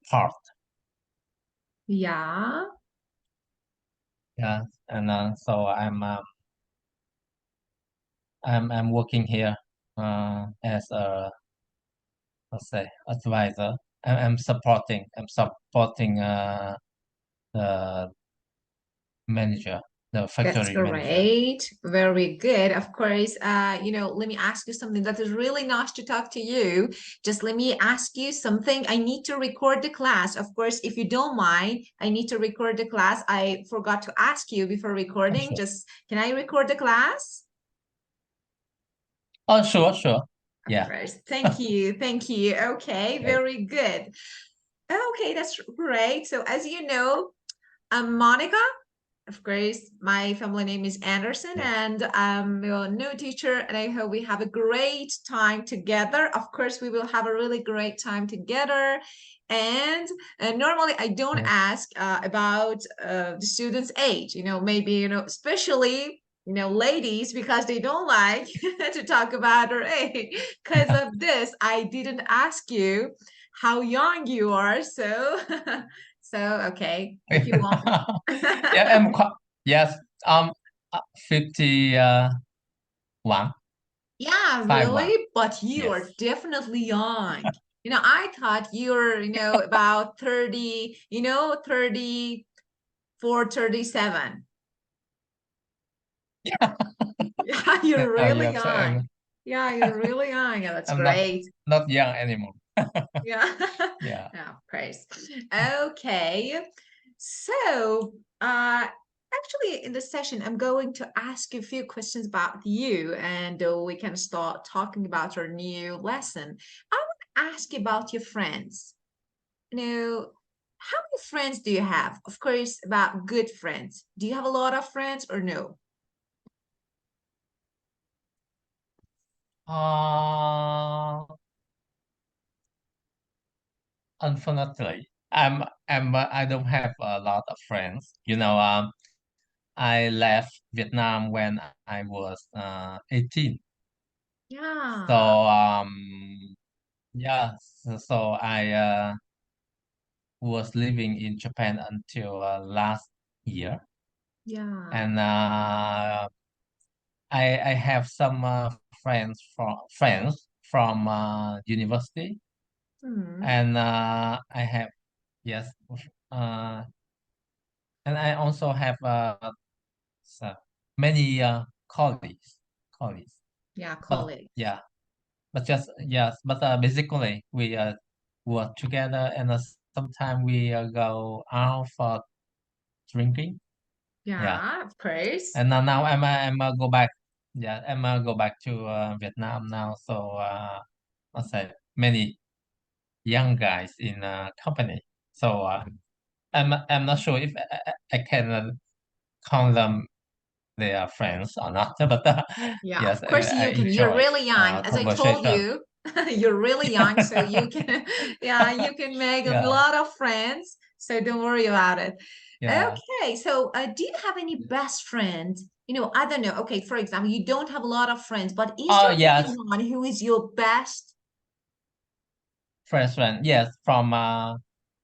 part. Yeah. Yeah, and so I'm working here as a, let's say, advisor. I'm supporting the manager, the That's factory manager. great. Very good. Of course, let me ask you something that is really nice to talk to you. Just let me ask you something. I need to record the class. Of course, if you don't mind, I need to record the class. I forgot to ask you before Oh, recording. sure. Just can I record the class? Oh, sure, sure. Of Yeah. course. Thank you. Thank you. Okay, Okay. very good. Okay, that's great. So as you know, I'm Monica. Of course, my family name is Anderson, Yeah. and I'm your new teacher, and I hope we have a great time together. Of course, we will have a really great time together. And normally, I don't Yes. ask about the students' age. Maybe especially ladies, because they don't like to talk about their age. Because of this, I didn't ask you how young you are. So, so okay, if you want. Yeah, I'm quite, yes. Um, 50 one, Yeah, 51. really? But you are Yes. definitely young. I thought you were, about 30, 34, 37. Yeah, you're really Yes, young. Yeah, you're really young. Yeah, that's I'm not great. not young anymore. Yeah. Yeah. Yeah, praise. Okay. So, actually, in this session, I'm going to ask you a few questions about you, and we can start talking about our new lesson. I want to ask you about your friends. How many friends do you have? Of course, about good friends. Do you have a lot of friends or no? Uh, Unfortunately, I don't have a lot of friends. I left Vietnam when I was 18. So Yeah, yeah, so I was living in Japan until last year, yeah. and I have some friends from university, Hmm. and I have, yes, uh, and I also have so many colleagues, Yeah, but colleagues. yeah, but just yes, but basically we work together, and sometimes we go out for drinking. Yeah, Yeah, of course. and now I'm go back. Yeah, I'm go back to Vietnam now. So let's say many young guys in company. So I'm not sure if I can call them their friends or not. But Yeah, yes, of course I you can. You're enjoy really young. As I told conversation. you, you're really young, so you can, yeah, you can make a Yeah, lot of friends. So don't worry about it. yeah. Okay, so do you have any best friend? I don't know. Okay, for example, you don't have a lot of friends, but is Oh there yes, anyone who is your best? first friend. Yes, from I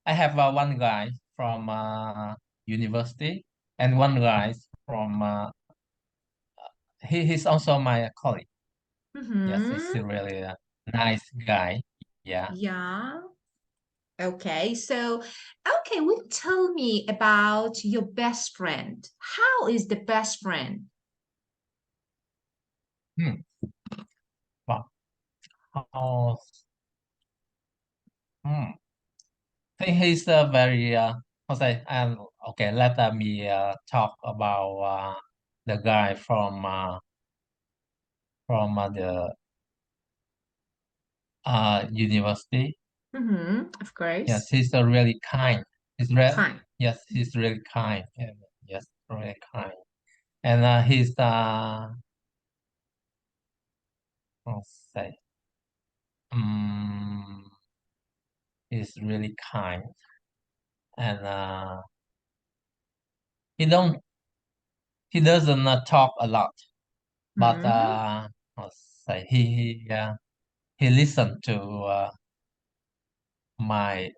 have one guy from university, and one guy from he's also my colleague. Yes, he's Mm-hmm. a really nice guy. Yeah. Yeah. Okay, so okay, will you tell me about your best friend? How is the best friend? Hmm. Wow. Oh, hmm. I think he's a very how say okay. Let me talk about the guy from the university. Mm-hmm, of Yes, course. he's really kind. Kind. Yes, he's really kind. And yes, really kind. And he's how say um he's really kind, and he don't he doesn't talk a lot, but Hmm. how say he listen to my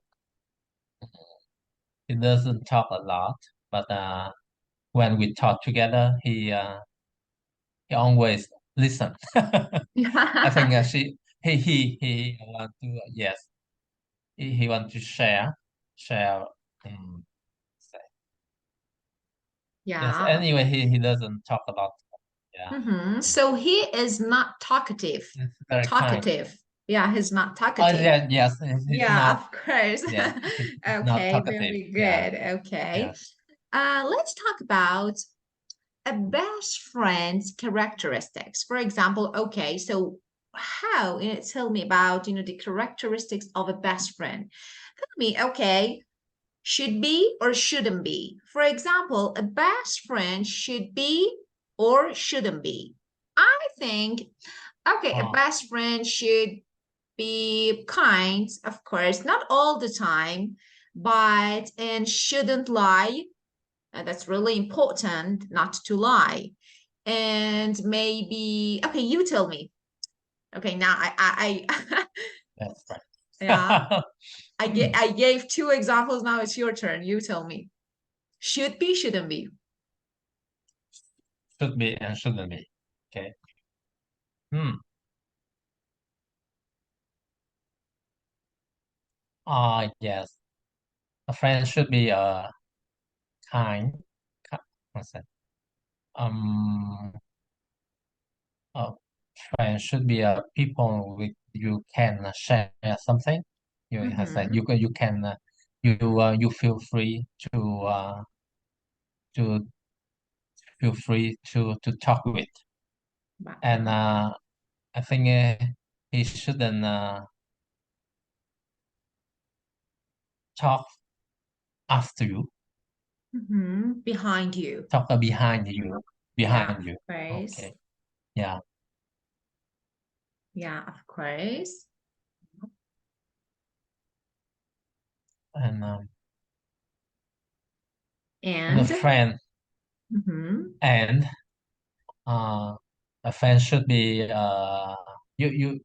he doesn't talk a lot, but when we talk together, he always listen. I think he want to yes, he want to share. Um, say- yes. Yeah. Anyway, he doesn't talk a lot. Yeah. Mm. So he is not talkative. It's very kind. Talkative. Yeah, he's not Oh talkative. yeah, yes, he's Yeah, not. of course. Yeah, he's not Okay, talkative. very Yeah, good. Okay. yes. Let's talk about a best friend's characteristics. For example, okay, so how, tell me about, the characteristics of a best friend. Tell me, okay, should be or shouldn't be. For example, a best friend should be or shouldn't be. I think, okay, a Oh, best friend should be kind, of course, not all the time, but and shouldn't lie. That's really important, not to lie. And maybe, okay, you tell me. Okay, now that's yeah, right. Hmm. I gave two examples. Now it's your turn. You tell me. Should be, shouldn't be. Should be and shouldn't be. Okay. Hmm. Yes. A friend should be kind. What's that? Um. A friend should be people with you can share something. You have said Mm-hmm. you can you to feel free to talk with. And I think he shouldn't talk after you, Mm-hmm. Behind you. talk behind you, Yeah, behind of you. course. Okay, yeah. Yeah, of course. And the And friend mm-hmm. and uh, a friend should be you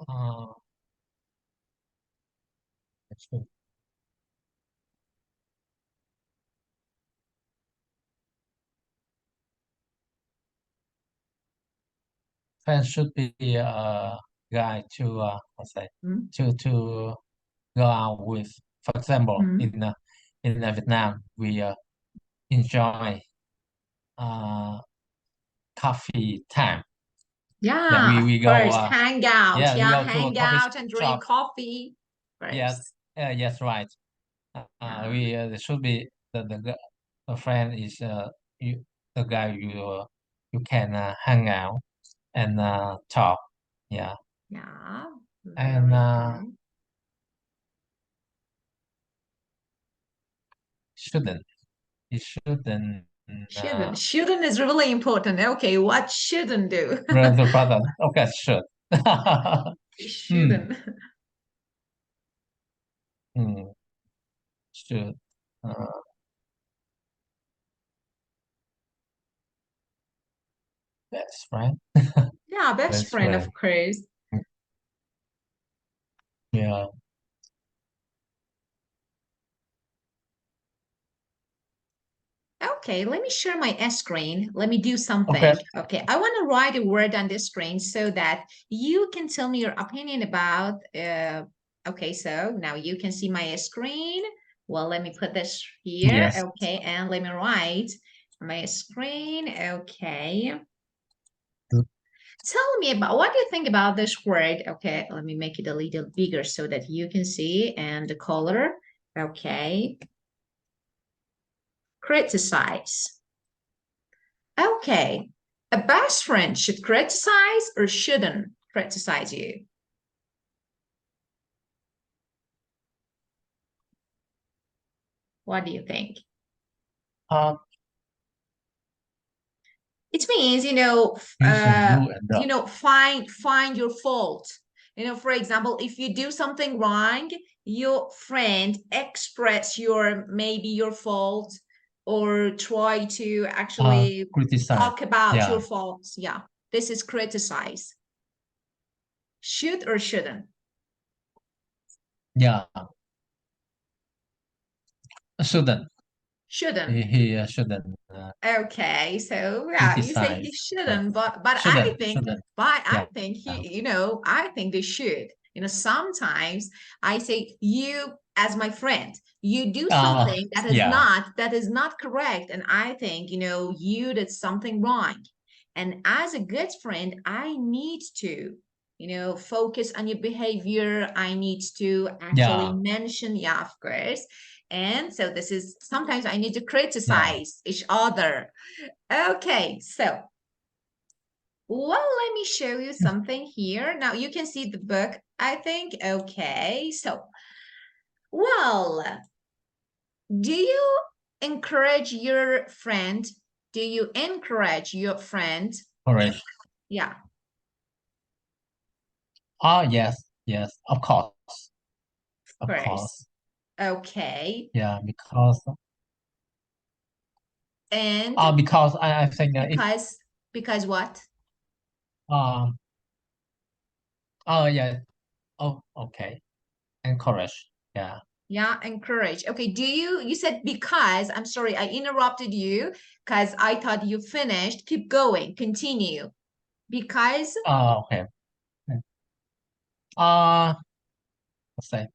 uh, actually, friend should be a guy to what's that to go out with. For example, Mm-hmm. in Vietnam, we enjoy uh coffee time. Yeah, Yeah, of we go course. Hang out. yeah, we Yeah, go to a hang coffee out and shop. drink coffee. Of Yes, course. yes, right. Yeah. We there should be the friend is you the guy you can hang out and talk. Yeah, Yeah. and Very good. shouldn't it shouldn't uh, Shouldn't is really important. Okay, what shouldn't do? brother. Okay, should. Hmm, Shouldn't. hmm, should. Uh, best friend. Yeah, best Best friend, friend. of course. Yeah. Okay, let me share my screen. Let me do Okay. something. Okay, I want to write a word on this screen so that you can tell me your opinion about. Okay, so now you can see my screen. Well, let me put this here. Yes. Okay, and let me write my screen. Okay. Tell me about what do you think about this word? Okay, let me make it a little bigger so that you can see and the color. Okay, criticize. Okay, a best friend should criticize or shouldn't criticize you? What do you think? Um, It means, using do and the. find your fault. For example, if you do something wrong, your friend express your maybe your fault or try to actually Criticize. talk about Yeah. your faults. Yeah, this is criticize. Should or shouldn't? Yeah, shouldn't. Shouldn't. He shouldn't Okay, so yeah, you say he criticize. Yes. shouldn't, but I Shouldn't, think, shouldn't. but I Yeah. think Yeah. I think they should. Sometimes I say you as my friend, you do something Yeah. that is not correct, and I think you did something wrong. And as a good friend, I need to focus on your behavior. I need to actually Yeah. mention, yeah, of course. And so this is sometimes I need to Yeah. criticize each other. Okay, so well, let me show you something here. Now you can see the book, I think. Okay, so well, do you encourage your friend? Do you encourage your friend? Correct. Yeah, Yes. Yes. Of course. of Of course. course. Okay. Yeah. Because And because I think if because what? um oh yeah. Oh, okay. Encourage. Yeah. Yeah, encourage. Okay, you said because, I'm sorry, I interrupted you because I thought you finished. Keep going, continue. Because, Okay. Uh, let's say,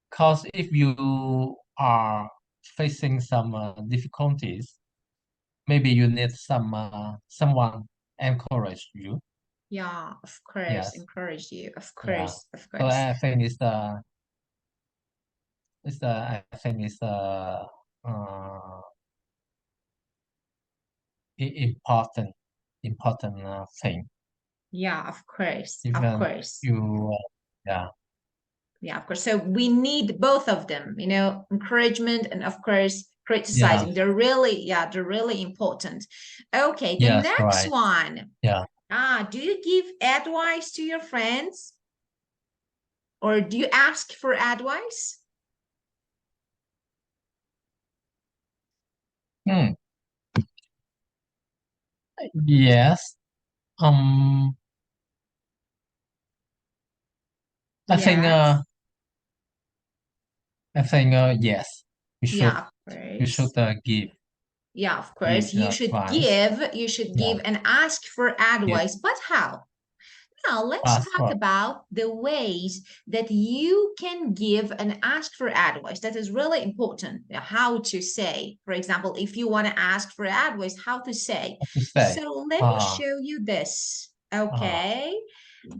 because if you are facing some difficulties, maybe you need someone encourage you. yeah, of course, Yes. encourage you. Of Yeah. course, of So course. I think I think it's uh important thing. Yeah, of course, of Even course. you yeah. Yeah, of course. So we need both of them, encouragement and of course criticizing. Yes. They're really important. Okay, the Yes. next Right. one. Yeah. Do you give advice to your friends or do you ask for advice? Hmm. Yes. Um. I think Yes. yes. You should Yeah, of you should course. Yeah, of give course. advice. You should Yeah. give and ask for Give advice, but how? Now, let's ask talk for about the ways that you can give and ask for advice. That is really important. How to say, for example, if you want to ask for advice, how to say. what to say. So let me Ah. show you this. Ah. Okay.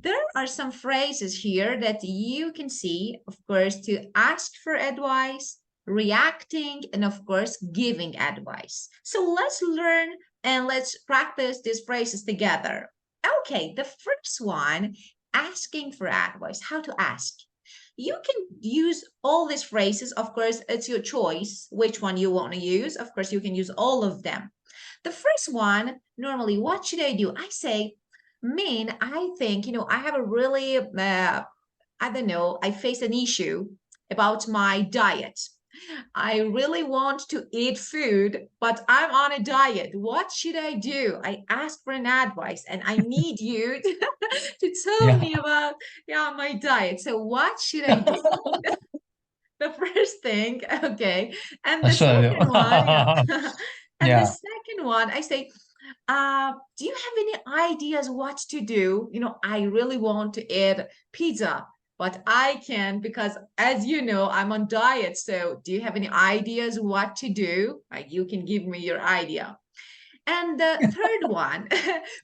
There are some phrases here that you can see, of course, to ask for advice, reacting, and of course, giving advice. So let's learn and let's practice these phrases together. Okay, the first one, asking for advice, how to ask. You can use all these phrases. Of course, it's your choice which one you want to use. Of course, you can use all of them. The first one, normally, what should I do? I say, man, I think, I have a really, I don't know, I face an issue about my diet. I really want to eat food, but I'm on a diet. What should I do? I ask for an advice and I need you to tell Yeah. me about my diet. So what should I do? The first thing, okay. And the Sure. second one, yeah. And the Yeah. second one, I say, do you have any ideas what to do? I really want to eat pizza, but I can't because, as you know, I'm on diet. So, do you have any ideas what to do? You can give me your idea. And the third one,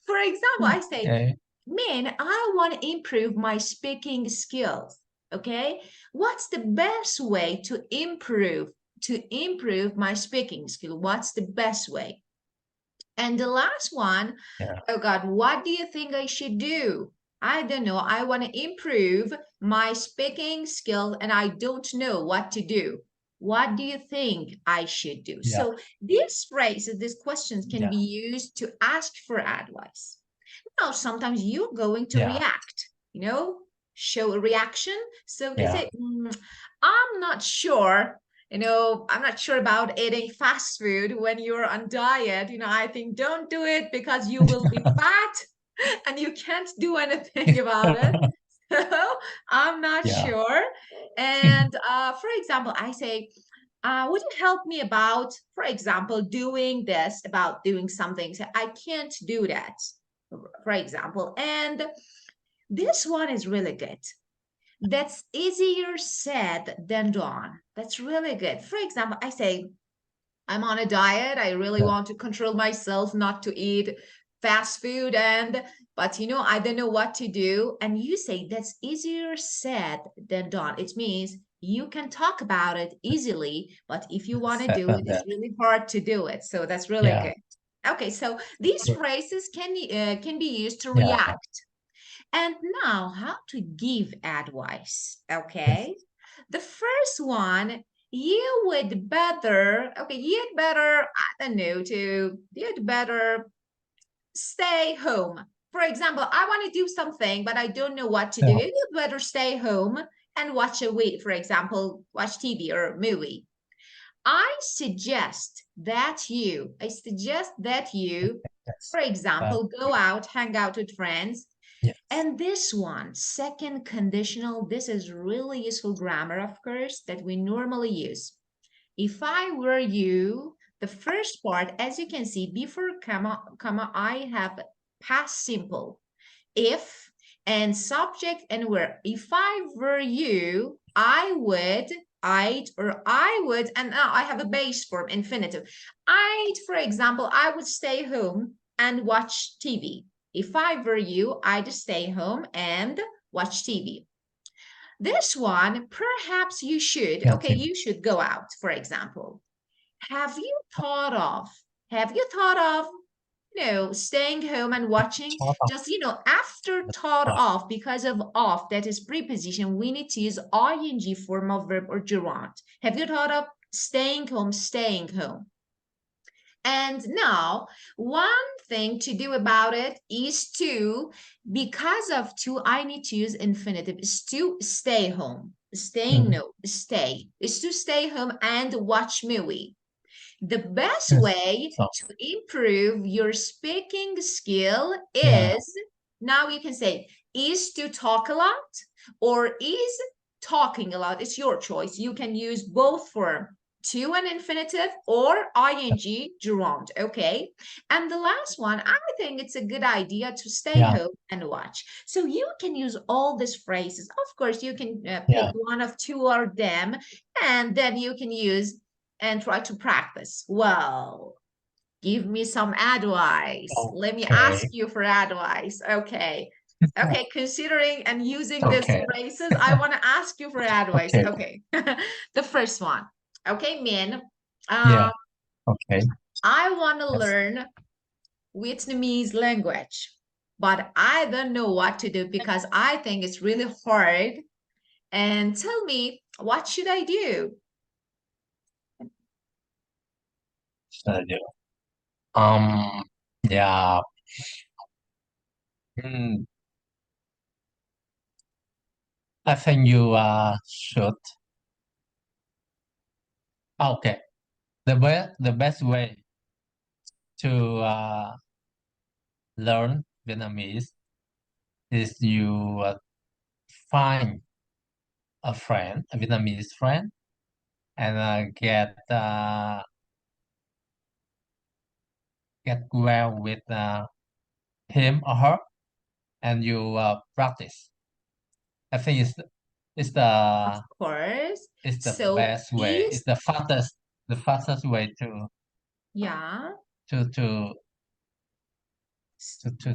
for example, I say, Okay. man, I want to improve my speaking skills. Okay, what's the best way to improve my speaking skill? What's the best way? And the last one, Yeah. oh God, what do you think I should do? I don't know. I want to improve my speaking skill and I don't know what to do. What do you think I should do? Yeah. So these phrases, these questions can Yeah. be used to ask for advice. Now, sometimes you're going to Yeah. react, show a reaction. So they Yeah. say, I'm not sure. I'm not sure about eating fast food when you're on diet. I think don't do it because you will be fat and you can't do anything about it. I'm not Yeah. sure. And for example, I say, would you help me about, for example, doing this, about doing something? So I can't do that, for example. And this one is really good. That's easier said than done. That's really good. For example, I say, I'm on a diet. I really Yeah. want to control myself not to eat fast food but I don't know what to do. And you say that's easier said than done. It means you can talk about it easily, but if you want to Set do it, on it's that. really hard to do it. So that's really Yeah. good. Okay, so these phrases can be used to Yeah. react. And now, how to give advice. Yes. Okay. The first one, you would better, okay, you'd better, I don't know, you'd better stay home. For example, I want to do something, but I don't know what to do. Yeah. You'd better stay home and watch for example, watch TV or movie. I suggest that you, Yes. for Uh, example, go out, hang out with friends, yes. and this one, second conditional, this is really useful grammar, of course, that we normally use. If I were you, the first part, as you can see, before comma, I have past simple. If and subject and where. If I were you, I would, I would, and now I have a base form, infinitive. For example, I would stay home and watch TV. If I were you, I'd stay home and watch TV. This one, perhaps you should, Yeah. okay, you should go out, for example. Have you thought of, have you thought of, staying home and watching? Sort of. Just, after thought Uh, of, because of that is preposition, we need to use ing form of verb or gerund. Have you thought of staying home, staying home? And now, one thing to do about it is to, because of to, I need to use infinitive, is to stay home. Staying, mm, no, stay. Is to stay home and watch movie. The best yes. way So, to improve your speaking skill yeah. is, now you can say, is to talk a lot or is talking a lot. It's your choice. You can use both for to an infinitive or ing gerund, okay? And the last one, I think it's a good idea to stay Yeah. home and watch. So you can use all these phrases. Of course, you can pick Yeah. one of two of them, and then you can use and try to practice. Well, give me some advice. Let me ask Okay. you for advice. Okay. Okay, considering and using these Okay. phrases, I want to ask you for advice. Okay. Okay. The first one. Okay, Min. Yeah. Uh, Okay. I want to Yes. learn Vietnamese language, but I don't know what to do because I think it's really hard. And tell me, what should I do? So, yeah. Um. Yeah. Mm, I think you should. Okay. The best way to learn Vietnamese is you find a friend, a Vietnamese friend, and get well with him or her, and you practice. I think Of it's course. it's the So best way. It's is the fastest way yeah, to to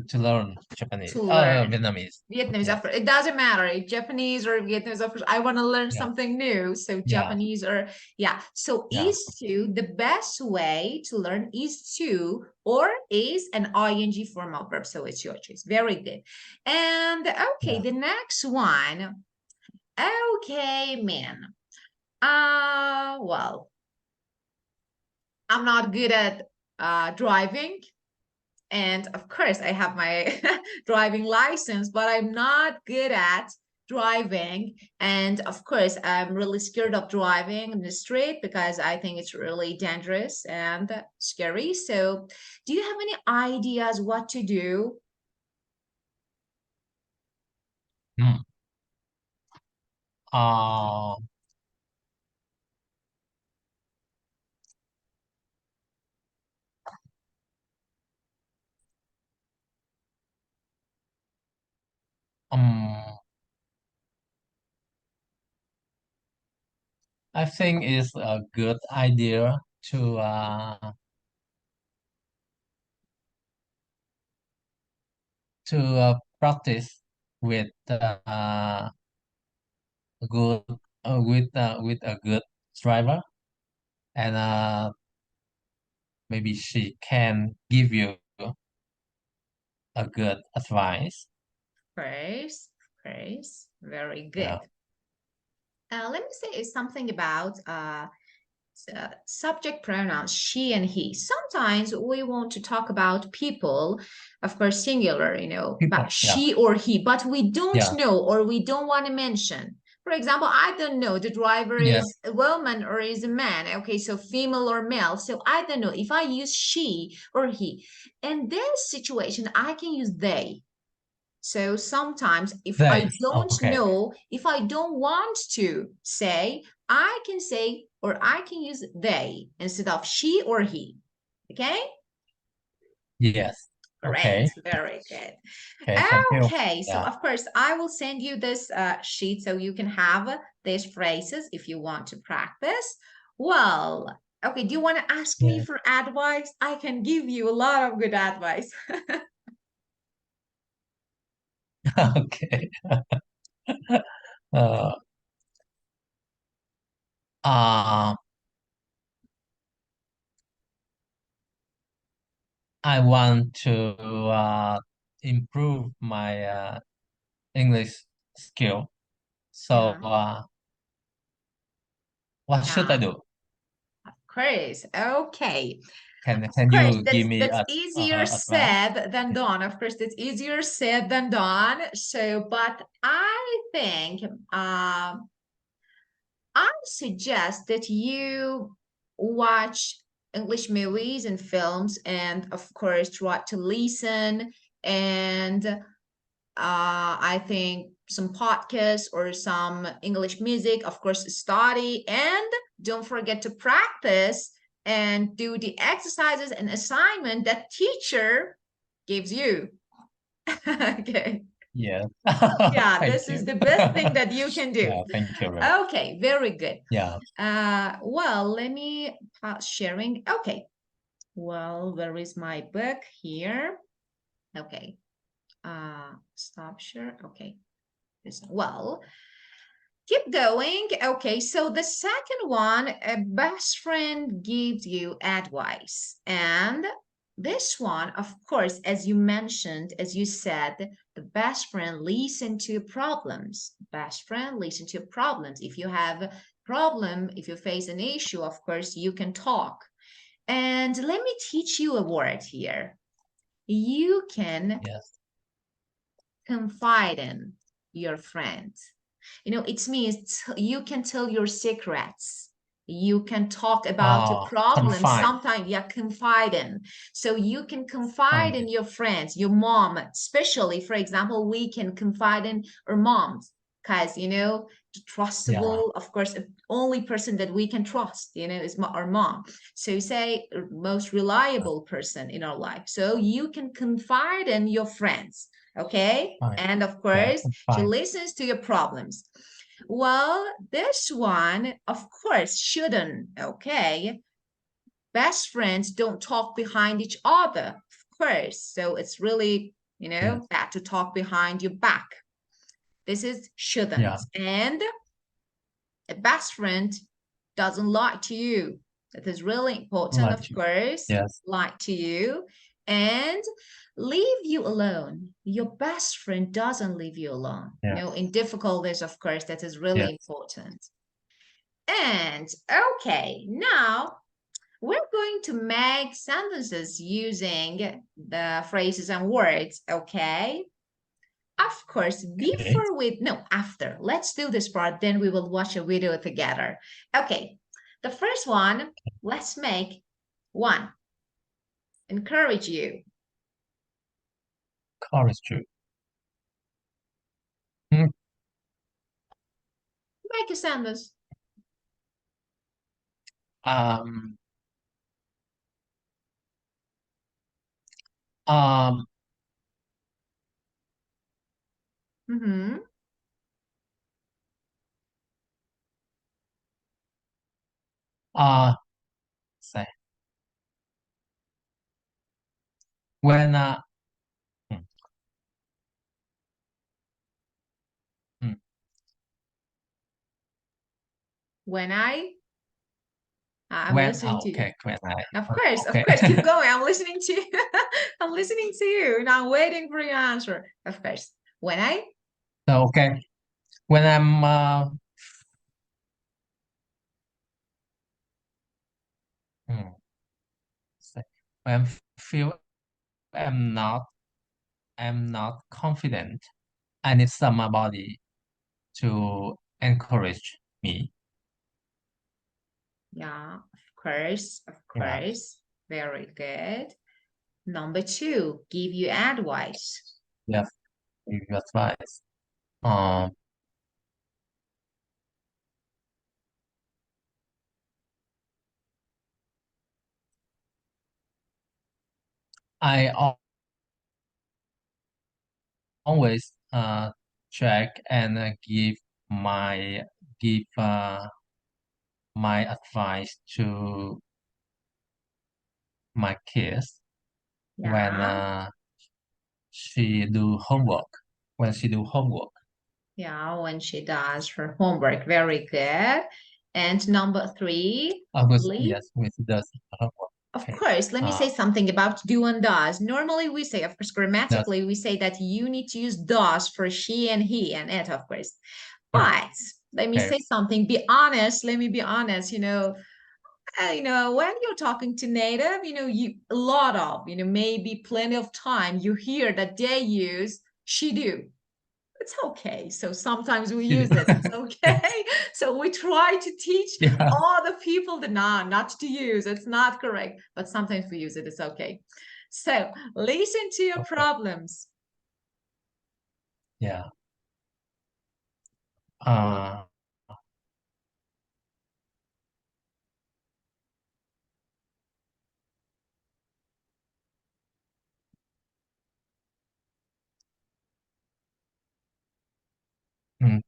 to learn Japanese. to learn Vietnamese. Vietnamese. Of Yes. course, it doesn't matter Japanese or Vietnamese. Of course, I want to learn Yeah. something new. So Yeah. Japanese or yeah. So Yeah. is to the best way to learn is to or is an ing form of verb. So it's your choice. Very good. And okay, Yeah. the next one. Okay, man. Well, I'm not good at driving. And of course, I have my driving license, but I'm not good at driving. And of course, I'm really scared of driving in the street because I think it's really dangerous and scary. So, do you have any ideas what to do? Mm. Uh, um, I think it's a good idea to practice with good with a good driver, and maybe she can give you a good advice. Praise, praise. Very Yeah, good. Let me say something about subject pronouns she and he. Sometimes we want to talk about people, of course, singular, about people. Yeah, she or he, but we don't yeah, know or we don't want to mention. For example, I don't know the driver yeah. is a woman or is a man. Okay, so female or male. So I don't know if I use she or he. In this situation, I can use they. So sometimes if I They. don't Okay. know, if I don't want to say, I can say, or I can use they instead of she or he. Okay? Yes. Great. Okay. Very good. Okay. Thank you. Okay. So Yeah. of course, I will send you this sheet so you can have these phrases if you want to practice. Well, okay. Do you want to ask me Yeah. for advice? I can give you a lot of good advice. Okay. Uh, uh, I want to improve my English skill. So, Yeah. what should I Yeah. do? Of course. Okay. Of Can course, you give that's me that's a easier advice? said than done. Of course, that's easier said than done. So, but I think I suggest that you watch English movies and films, and of course, try to listen and I think some podcasts or some English music, of course, study and don't forget to practice and do the exercises and assignment that teacher gives you. Okay. Yes. Yeah, Thank this is you. the best thing that you can do. Yeah. Thank you very much. Okay, very good. Yeah. Well, let me pause sharing. Okay. Well, where is my book here? Okay. Stop share. Okay. Well, keep going. Okay, so the second one, a best friend gives you advice. And this one, of course, as you mentioned, as you said, the best friend listen to problems. Best friend listen to problems. If you have a problem, if you face an issue, of course, you can talk. And let me teach you a word here. You can Yes. confide in your friend. It means you can tell your secrets. You can talk about your problems. Confine. Sometimes you confide in. So you can confide Find in it. your friends, your mom, especially, for example, we can confide in our moms because, the Yeah. trustable, of course, the only person that we can trust, is our mom. So you say most reliable person in our life. So you can confide in your friends. Okay. Fine. And of Yeah. course, she Confine. listens to your problems. Well, this one, of course, shouldn't. Okay. Best friends don't talk behind each other, of course. So it's really, Yes. bad to talk behind your back. This is shouldn't. Yeah. And a best friend doesn't lie to you. That is really important, Like of you. course, Yes. lie to you and leave you alone. Your best friend doesn't leave you alone. Yeah. In difficulties, of course, that is really Yes. important. And okay, now we're going to make sentences using the phrases and words, okay? Of course, Okay. before we, no, after. Let's do this part, then we will watch a video together. Okay, the first one, let's make one. Encourage you. Chorus true. Mm, Make a sentence. Um, um, Mm-hmm. uh, say when mm, mm, When I'm when listening to you. okay when I Of okay course, keep going. I'm listening to you. I'm listening to you, and I'm waiting for your answer. Of course. When I so okay when I'm hmm, say, when I feel I'm not I'm not confident. I need somebody to encourage me. Yeah, of course, of Yeah. course. Very good. Number two, give you advice. Yes. Give you advice. Um, I always check and my give my advice to my kids when Yeah, she do homework. When she do homework. yeah, when she does her homework. Very good. And number three, leave. Yes, when she does homework. Of Okay. course, let me say something about do and does. Normally, we say, of course, Does grammatically, we say that you need to use does for she and he and it, of course. mm, But let me okay. say something. Be honest. Let me be honest. When you're talking to native, you a lot of, maybe plenty of time you hear that they use she do. It's okay. So sometimes we She do. use it. It's okay. So we try to teach Yeah. all the people that not to use. It's not correct, but sometimes we use it. It's okay. So listen to your Okay. problems. Yeah. Uh,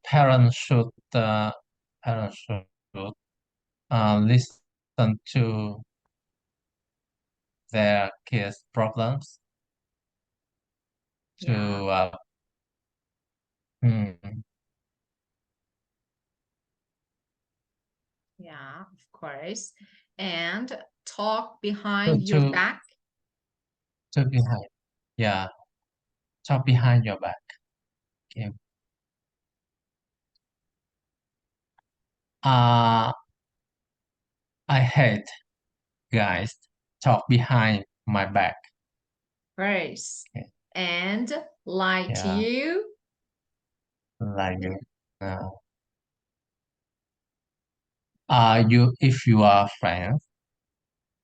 parents should parents should listen to their kids' problems Yeah, to mm, yeah, of course. And talk to behind your to back. to behind. Yeah, talk behind your back. Okay. Uh, I hate guys talk behind my back. First. Okay. And lie to Yeah, you. like uh, you if you are friends,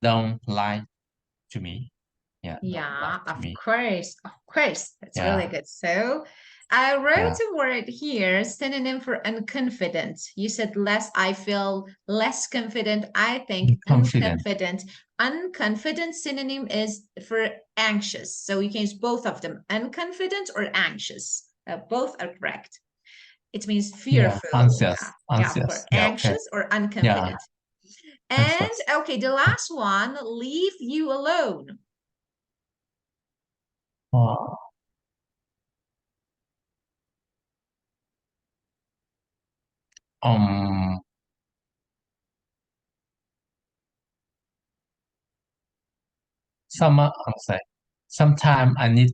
don't lie to me. Yeah, don't lie Yeah, to of me. course. Of course. That's really Yeah, good. So I wrote yeah, a word here, synonym for unconfident. You said less, I feel less confident. I think confident. unconfident. Unconfident synonym is for anxious. So you can use both of them, unconfident or anxious. Both are correct. It means Yeah, fearful. Yeah, anxious, yeah, of course. anxious. Yeah, okay. Anxious or Yeah, unconfident. And anxious. okay, the last one, leave you alone. Uh, um, say, sometime I need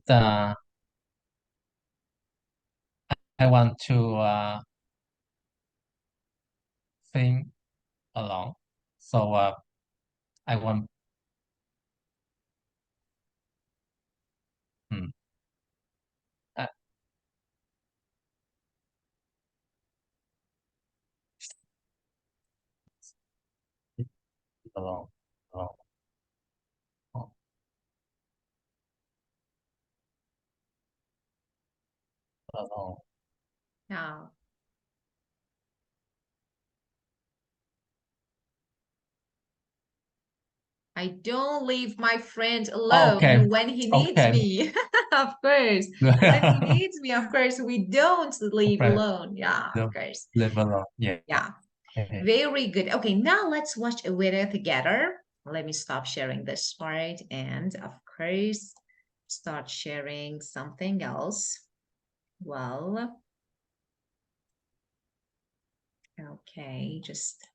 I want to sing along. So I want hmm, uh, along, along, along. Yeah. I don't leave my friend alone Okay. when he needs Okay. me. Of course. When he needs me, of course, we don't leave Right. alone. Yeah, of The course. level. Yeah. Yeah, Okay. very good. Okay, now let's watch a video together. Let me stop sharing this part and, of course, start sharing something else. Well, okay, just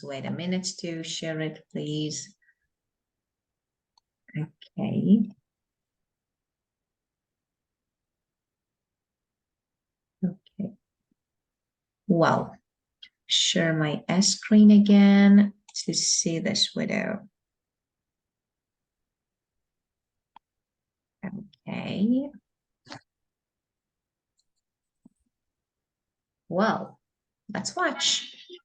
wait a minute to share it, please. Okay. Okay. Well, share my screen again to see this video. Okay. Well, let's watch. Okay.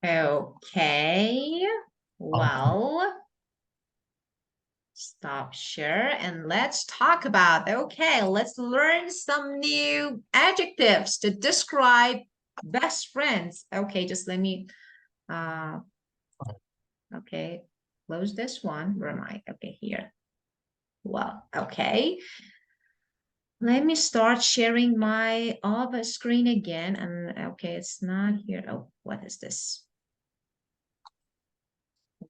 Okay. Well, stop share and let's talk about, okay, let's learn some new adjectives to describe best friends. Okay, just let me, uh, okay, close this one. Where am I? Okay, here. Well, okay. Let me start sharing my other screen again. And okay, it's not here. Oh, what is this?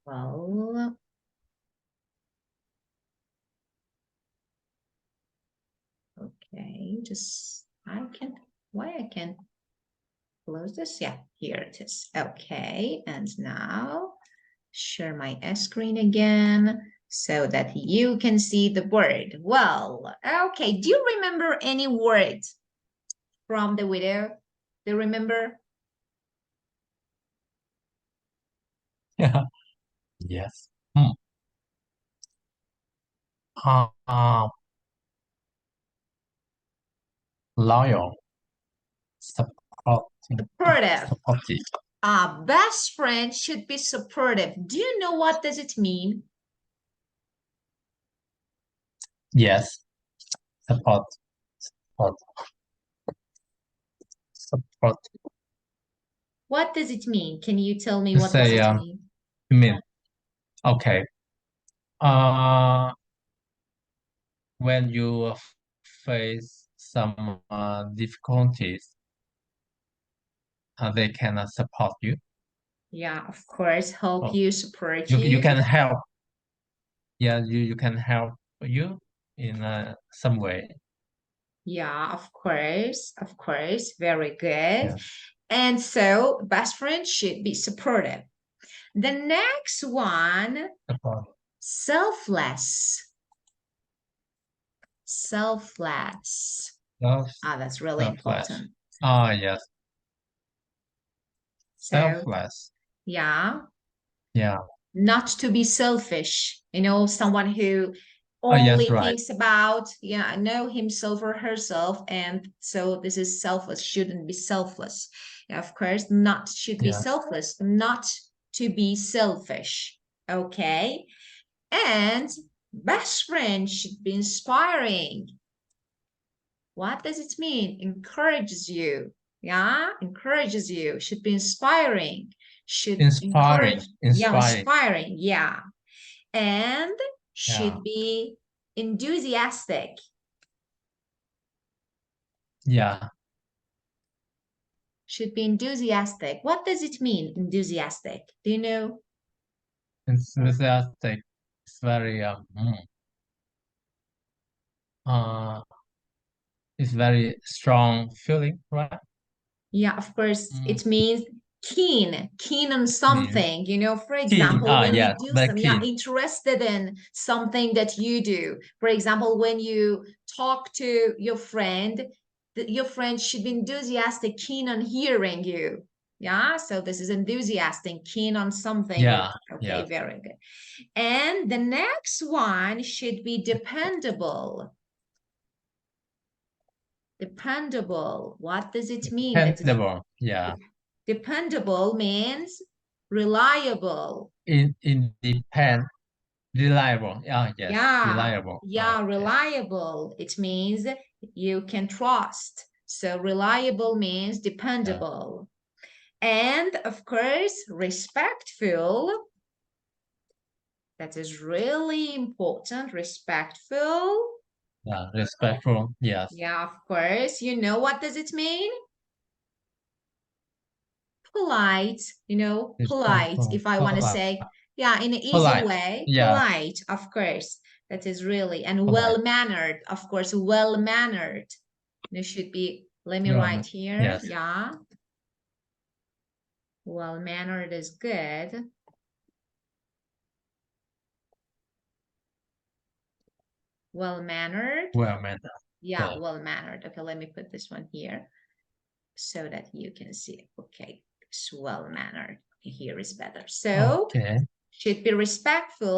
Well, okay, just why I can't close this? Yeah, here it is. Okay, and now share my screen again so that you can see the word. Well, okay, do you remember any word from the video? Do you remember? Yeah. Yes. Hmm. Uh, loyal, supporting, Supportive. supportive. A best friend should be supportive. Do you know what does it mean? Yes. Support, support, support. What does it mean? Can you tell me To what does say, it mean? you mean, okay. Uh, when you face some difficulties, they can support you. Yeah, of course, help Oh, you, support you you. can help. Yeah, you can help you in some way. Yeah, of course, very good. Yeah, And so, best friend should be supportive. The next one, support. selfless. Selfless. Self, Ah, that's really selfless. important. Ah, yes. So, Selfless. yeah, Yeah. not to be selfish, someone who Oh, yes, only right. thinks about, know himself or herself. And so this is selfless, shouldn't be selfless. Of course, not should be Yes. selfless, not to be selfish. Okay. And best friend should be inspiring. What does it mean? Encourages you. Yeah, encourages you. Should be inspiring. Should encourage. Inspiring. Yeah, Inspiring. inspiring. Yeah. And Yeah. should be enthusiastic. Yeah. Should be enthusiastic. What does it mean, enthusiastic? Do you know? Enthusiastic. It's very uh it's very strong feeling, right? Yeah, of course, Mm, it means keen on mean something. For keen. example, Ah, when you yes, do very some, yeah, keen. interested in something that you do. For example, when you talk to your friend, your friend should be enthusiastic, keen on hearing you. Yeah, so this is enthusiastic, keen on something. Yeah. Okay, Yeah. very good. And the next one should be dependable. Dependable. What does it mean? That is Dependable. Yeah. dependable means reliable. Independent. Reliable. Ah, yes. Yeah, Reliable. yeah, Okay. reliable. It means you can trust. So reliable means Yeah. dependable. And of course, respectful. That is really important. Respectful. Yeah. Respectful. Yes. Yeah, of course. What does it mean? Polite, polite. Respectful. If I want to Polite. say, yeah, in an easy Polite. way, Yeah. polite, of course. That is really, and Polite. well-mannered, of course, well-mannered. It should be, let me write Well, here. yes. Yeah. Well-mannered is good. Well-mannered. Well, man. Yeah, Yeah. well-mannered. Okay, let me put this one here so that you can see. Okay, it's well-mannered. Here is better. So Okay. should be respectful.